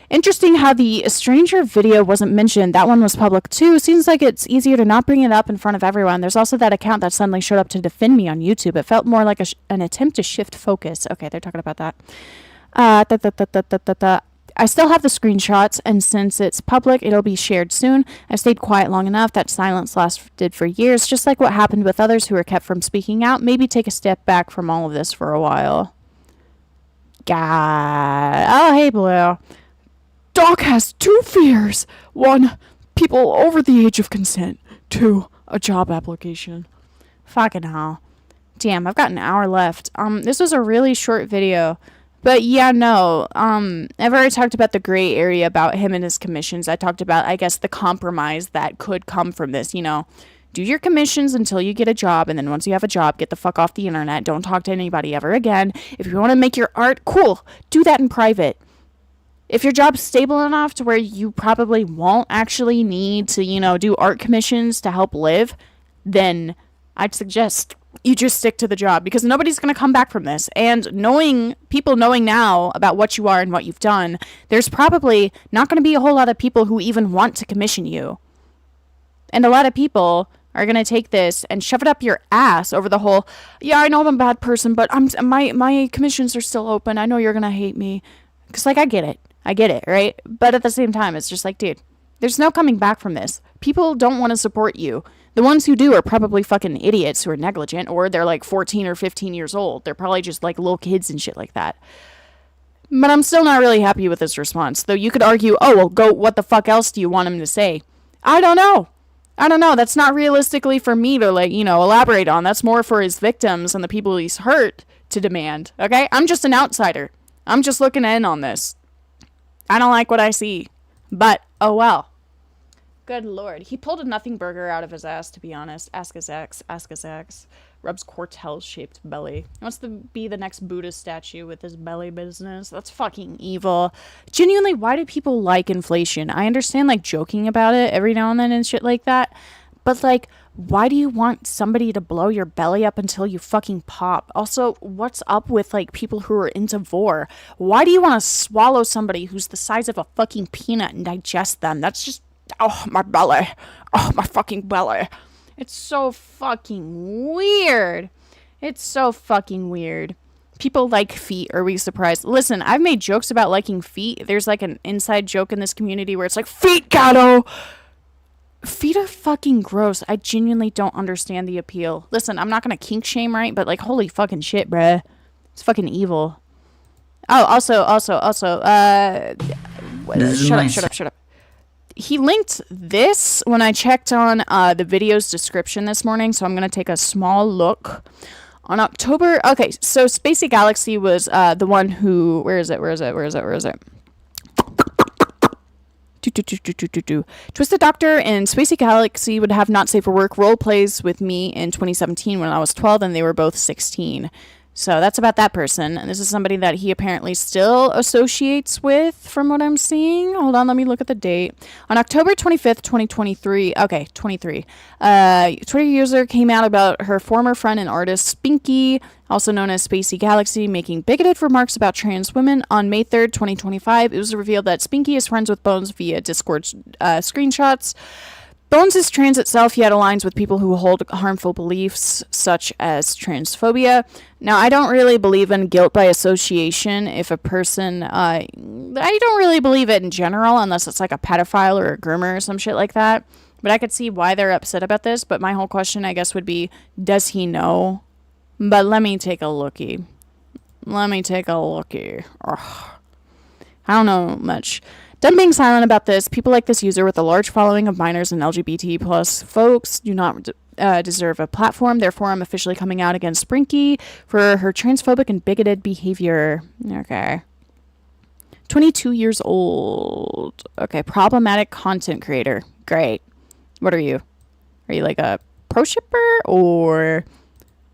Speaker 4: Interesting how the stranger video wasn't mentioned. That one was public too. Seems like it's easier to not bring it up in front of everyone. There's also that account that suddenly showed up to defend me on YouTube. It felt more like an attempt to shift focus. Okay, they're talking about that. I still have the screenshots, and since it's public, it'll be shared soon. I've stayed quiet long enough. That silence lasted for years, just like what happened with others who were kept from speaking out. Maybe take a step back from all of this for a while. God. Oh, hey, Blue.
Speaker 3: Doc has 2 fears. 1, people over the age of consent. 2, a job application.
Speaker 4: Fucking hell. Damn, I've got an hour left. This was a really short video. But yeah, no. I've already talked about the gray area about him and his commissions. I talked about, I guess, the compromise that could come from this, you know. Do your commissions until you get a job, and then once you have a job, get the fuck off the internet. Don't talk to anybody ever again. If you want to make your art, cool. Do that in private. If your job's stable enough to where you probably won't actually need to, you know, do art commissions to help live, then I'd suggest you just stick to the job, because nobody's going to come back from this. And people knowing now about what you are and what you've done, there's probably not going to be a whole lot of people who even want to commission you. And a lot of people are going to take this and shove it up your ass over the whole, yeah, I know I'm a bad person, but my commissions are still open. I know you're going to hate me. Because, like, I get it, right? But at the same time, it's just like, dude, there's no coming back from this. People don't want to support you. The ones who do are probably fucking idiots who are negligent, or they're like 14 or 15 years old. They're probably just like little kids and shit like that. But I'm still not really happy with this response. Though you could argue, oh, well, Goat, what the fuck else do you want him to say? I don't know. That's not realistically for me to, like, you know, elaborate on. That's more for his victims and the people he's hurt to demand, okay? I'm just an outsider. I'm just looking in on this. I don't like what I see. But, oh well. Good lord. He pulled a nothing burger out of his ass, to be honest. Ask his ex. Rubs Cortez-shaped belly. He wants to be the next Buddha statue with his belly business. That's fucking evil. Genuinely, why do people like inflation? I understand, like, joking about it every now and then and shit like that. But, like, why do you want somebody to blow your belly up until you fucking pop? Also, what's up with, like, people who are into vor? Why do you want to swallow somebody who's the size of a fucking peanut and digest them? That's just, oh, my belly. Oh, my fucking belly. It's so fucking weird. People like feet. Are we surprised? Listen, I've made jokes about liking feet. There's, like, an inside joke in this community where it's like, feet, Catto! Feet are fucking gross. I genuinely don't understand the appeal. Listen, I'm not gonna kink shame, right? But, like, holy fucking shit, bruh. It's fucking evil. Oh, also,
Speaker 2: This is my
Speaker 4: shut up. He linked this when I checked on the video's description this morning, so I'm going to take a small look. On October... Okay, so Spacey Galaxy was the one who... Where is it? Twisted Doctor and Spacey Galaxy would have Not Safe for Work role plays with me in 2017 when I was 12 and they were both 16. So that's about that person. And this is somebody that he apparently still associates with, from what I'm seeing. Hold on, let me look at the date. On October 25th, 2023. Okay, 23. Twitter user came out about her former friend and artist, Spinky, also known as Spacey Galaxy, making bigoted remarks about trans women. On May 3rd, 2025, it was revealed that Spinky is friends with Bones via Discord screenshots. Bones is trans itself, yet aligns with people who hold harmful beliefs, such as transphobia. Now, I don't really believe in guilt by association if a person... I don't really believe it in general, unless it's like a pedophile or a groomer or some shit like that. But I could see why they're upset about this, but my whole question, I guess, would be, does he know? But let me take a lookie. Ugh. I don't know much. Done being silent about this, people like this user with a large following of minors and LGBT plus folks do not deserve a platform. Therefore, I'm officially coming out against Sprinky for her transphobic and bigoted behavior. Okay. 22 years old. Okay, problematic content creator. Great. What are you? Are you like a pro shipper or...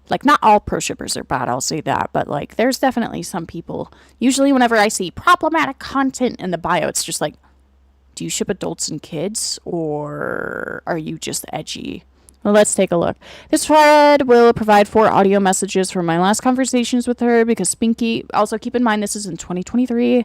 Speaker 4: Like, not all pro shippers are bad, I'll say that, but, like, there's definitely some people. Usually whenever I see problematic content in the bio, it's just like, do you ship adults and kids, or are you just edgy? Well, let's take a look. This thread will provide 4 audio messages from my last conversations with her, because Spinky... Also, keep in mind, this is in 2023.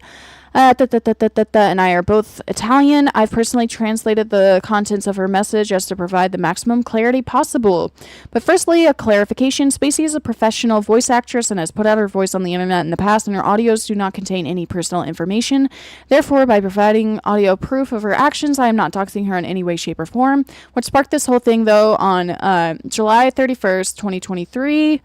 Speaker 4: And I are both Italian. I've personally translated the contents of her message as to provide the maximum clarity possible. But firstly, a clarification. Spacey is a professional voice actress and has put out her voice on the internet in the past, and her audios do not contain any personal information. Therefore, by providing audio proof of her actions, I am not doxing her in any way, shape, or form. What sparked this whole thing, though, on July 31st, 2023...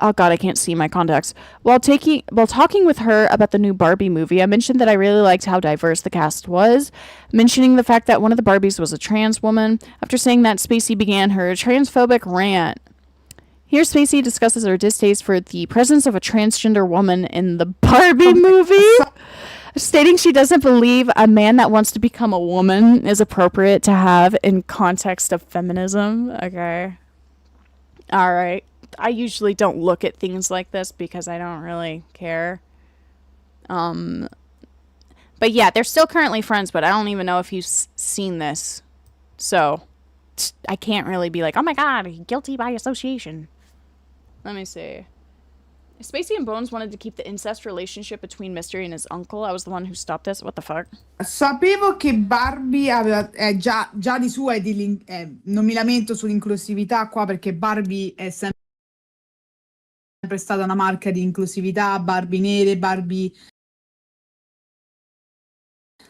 Speaker 4: Oh god, I can't see my contacts. While talking with her about the new Barbie movie, I mentioned that I really liked how diverse the cast was, mentioning the fact that one of the Barbies was a trans woman. After saying that, Spacey began her transphobic rant. Here, Spacey discusses her distaste for the presence of a transgender woman in the Barbie movie, stating she doesn't believe a man that wants to become a woman is appropriate to have in context of feminism. Okay. Alright. I usually don't look at things like this because I don't really care. But yeah, they're still currently friends, but I don't even know if you've seen this. So, I can't really be like, oh my god, guilty by association. Let me see. Spacey and Bones wanted to keep the incest relationship between Mystery and his uncle. I was the one who stopped this. What the fuck?
Speaker 7: Sapevo che Barbie aveva già di sua non mi lamento sull'inclusività qua perché Barbie è sempre stata una marca di inclusività, Barbie nere, Barbie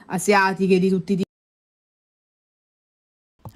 Speaker 7: asiatiche di tutti i tipi.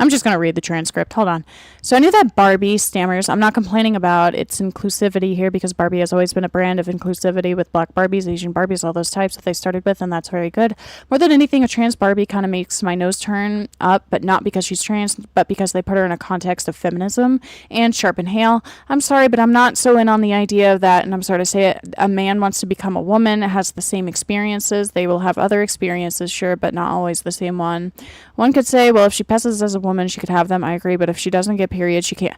Speaker 4: I'm just going to read the transcript. Hold on. So I knew that Barbie stammers. I'm not complaining about its inclusivity here because Barbie has always been a brand of inclusivity with black Barbies, Asian Barbies, all those types that they started with, and that's very good. More than anything, a trans Barbie kind of makes my nose turn up, but not because she's trans, but because they put her in a context of feminism and sharp inhale. I'm sorry, but I'm not so in on the idea of that, and I'm sorry to say it. A man wants to become a woman, has the same experiences. They will have other experiences, sure, but not always the same one. One could say, well, if she passes as a woman, she could have them. I agree, but if she doesn't get period, she can't.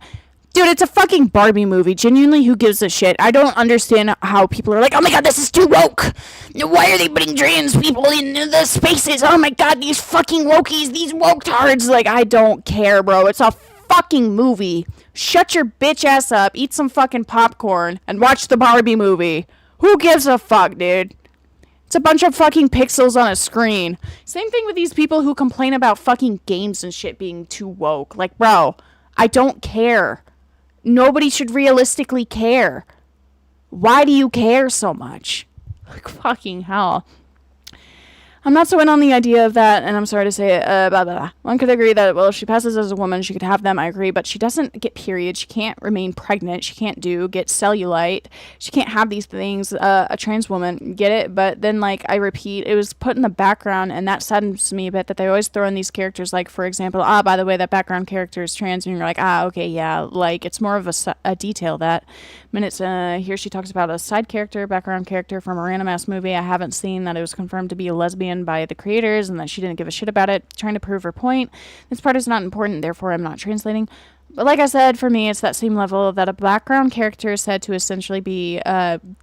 Speaker 4: Dude, it's a fucking Barbie movie. Genuinely, who gives a shit? I don't understand how people are like, oh my god, this is too woke. Why are they putting trans people in the spaces? Oh my god, these fucking wokies, these woke tards. Like, I don't care, bro. It's a fucking movie. Shut your bitch ass up, eat some fucking popcorn, and watch the Barbie movie. Who gives a fuck, dude? It's a bunch of fucking pixels on a screen. Same thing with these people who complain about fucking games and shit being too woke. Like, bro, I don't care. Nobody should realistically care. Why do you care so much? Like, fucking hell.
Speaker 3: I'm not so in on the idea of that, and I'm sorry to say it, blah, blah, blah. One could agree that, well, if she passes as a woman, she could have them, I agree, but she doesn't get periods, she can't remain pregnant, she can't get cellulite, she can't have these things, a trans woman, get it? But then, like, I repeat, it was put in the background, and that saddens me a bit that they always throw in these characters, like, for example, by the way, that background character is trans, and you're like, okay, yeah, like, it's more of a detail that, minutes, here she talks about a side character, background character from a random ass movie I haven't seen, that it was confirmed to be a lesbian by the creators and that she didn't give a shit about it, trying to prove her point. This part is not important, therefore I'm not translating. But like I said, for me, it's that same level that a background character is said to essentially be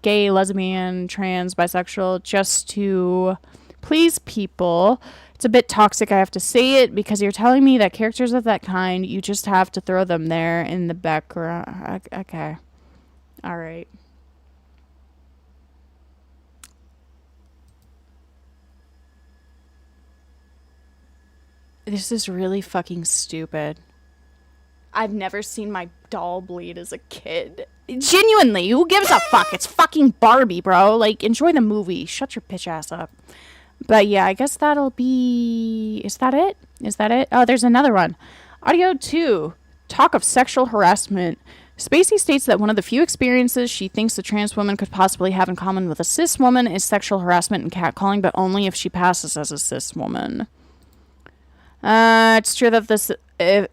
Speaker 3: gay, lesbian, trans, bisexual, just to please people. It's a bit toxic, I have to say it, because you're telling me that characters of that kind, you just have to throw them there in the background. Okay. All right. This is really fucking stupid. I've never seen my doll bleed as a kid. Genuinely, who gives a fuck? It's fucking Barbie, bro. Like, enjoy the movie. Shut your bitch ass up. But yeah, I guess that'll be... Is that it? Is that it? Oh, there's another one. Audio 2. Talk of sexual harassment. Spacey states that one of the few experiences she thinks a trans woman could possibly have in common with a cis woman is sexual harassment and catcalling, but only if she passes as a cis woman. It's true that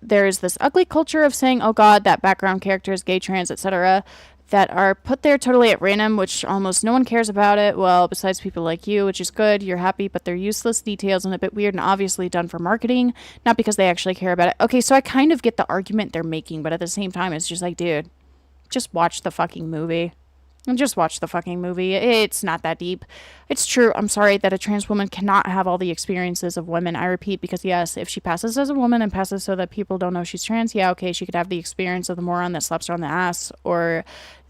Speaker 3: there is this ugly culture of saying, oh god, that background character is gay, trans, etc., that are put there totally at random, which almost no one cares about it. Well, besides people like you, which is good, you're happy, but they're useless details and a bit weird and obviously done for marketing, not because they actually care about it. Okay, so I kind of get the argument they're making, but at the same time, it's just like, dude, just watch the fucking movie. Just watch the fucking movie. It's not that deep. It's true, I'm sorry, that a trans woman cannot have all the experiences of women. I repeat, because yes, if she passes as a woman and passes so that people don't know she's trans, yeah, okay, she could have the experience of the moron that slaps her on the ass, or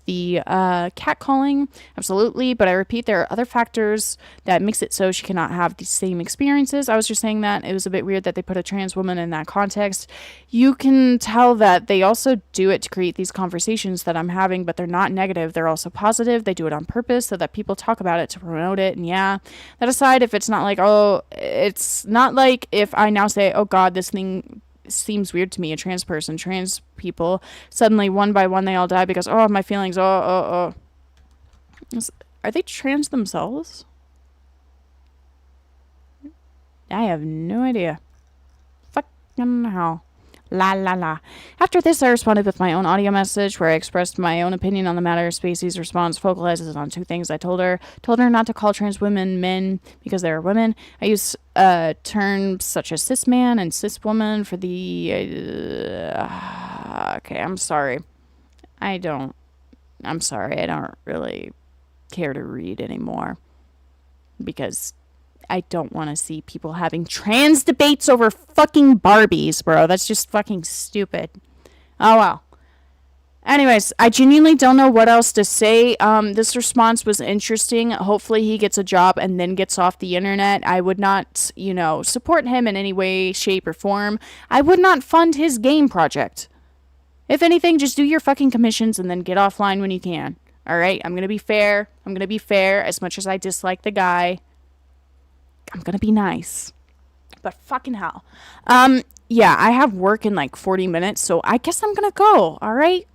Speaker 3: the catcalling, absolutely, but I repeat, there are other factors that makes it so she cannot have the same experiences. I was just saying that it was a bit weird that they put a trans woman in that context. You can tell that they also do it to create these conversations that I'm having, but they're not negative, they're also positive. They do it on purpose so that people talk about it, to promote it. And yeah, that aside, if it's not like, oh, it's not like if I now say, oh god, this thing seems weird to me, a trans person, trans people, suddenly one by one they all die because, oh, my feelings, are they trans themselves? I have no idea. Fucking hell. La la la. After this, I responded with my own audio message where I expressed my own opinion on the matter. Spacey's response focalizes on two things I told her. Told her not to call trans women men because they are women. I use terms such as cis man and cis woman for the... okay, I'm sorry. I'm sorry, I don't really care to read anymore. Because I don't want to see people having trans debates over fucking Barbies, bro. That's just fucking stupid. Oh, well. Anyways, I genuinely don't know what else to say. This response was interesting. Hopefully he gets a job and then gets off the internet. I would not, support him in any way, shape, or form. I would not fund his game project. If anything, just do your fucking commissions and then get offline when you can. Alright? I'm gonna be fair. As much as I dislike the guy, I'm gonna be nice. But fucking hell. Yeah, I have work in like 40 minutes, so I guess I'm gonna go. Alright?